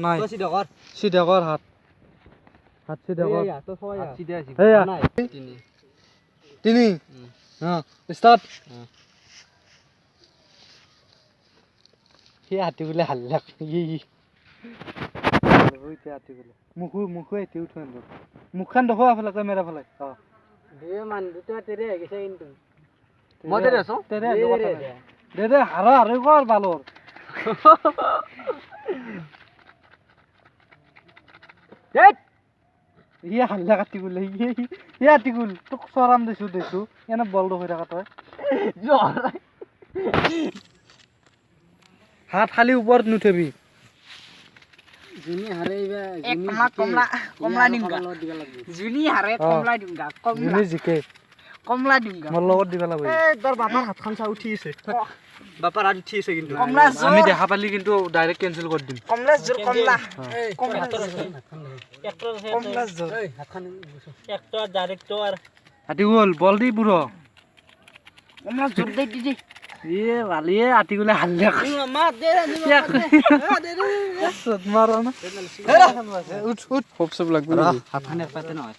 নাই সিধা কর হাত হাত সিধা কর তিনি হ্যাঁ স্টার্ট সি হাতী বলে হাল্লাক হাতী বলে মুখু এটি উঠে মুখখান দেখো আফালে কেমেৰা ফালে দে হাৰা হাৰে কৰ বালৰ ইয়ে হাল্লা কাটি বলে ইয়ে আটিকুল তোক চৰাম দেছো এনে বল হৈ থকা তই হাত খালি ওপৰত নুঠেবি জুনি হাৰে কমলা দিমগা জুনি হাৰে কমলা দিমগা জুনি জিকে কমলা দিমগা মোৰ লগত দিবা লাগব এ তোৰ বাপাৰ হাতখান চা উঠি আছে বাপাৰ হাত উঠি আছে কিন্তু কমলা জোৰ আমি দেখা পালি কিন্তু ডাইৰেক্ট ক্যান্সেল কৰি দিম কমলা জোর কমলা কমলা জোর হাতখান একটা ডাইরেক্টর আটিকুল বল দি বুড়ো কমলা জোর দে দিদি ইয়ে বালিয়ে আটিকুলে হাল্লা মা দে মাৰো না উঠ খুব সব লাগবে হাতখান এক পাতে নহয়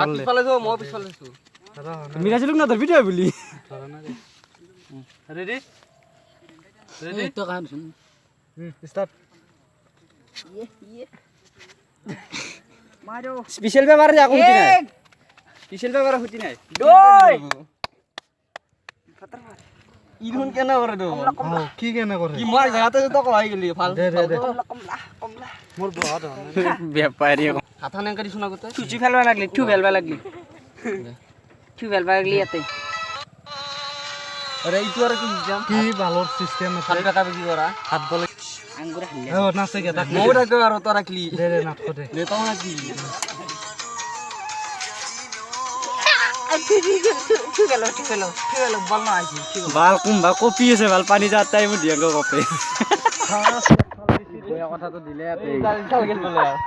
পিছফালে যাও মই পিছফালে আছো মিরাজলুক না তোর ভিডিও বলি রেডি রেডি তো কাম শুন স্টার্ট ইয়ে মারো স্পেশাল ব্যাপারে রাখো হতি না স্পেশাল ব্যাপারে হতি না দুই ইরুন কেন করে দো কি কেনে কৰে কি মাৰ জায়গাতে তো কই গলি ফাল দে কমলা মোৰ বহুত ব্যাপারী হাতখান এঙ্কারি শোনা করতে চুচি ফেলবা লাগলি ঠু ফেলবা লাগলি ইয়াতে আরে এই তো আর কি জাম কি ভালৰ সিস্টেম আছে হাত টাকা কি করা হাত বলে আঙ্গুর হাল্লা ও নাচে গে তাক মোটা তো আর তো রাখলি দে নাচ দে লে তো না কি ঠু গেল বল না আইছি বাল কুম্বা কপি আছে বাল পানি যাত টাইম দিয়াঙ্গ কপে কথা তো দিলে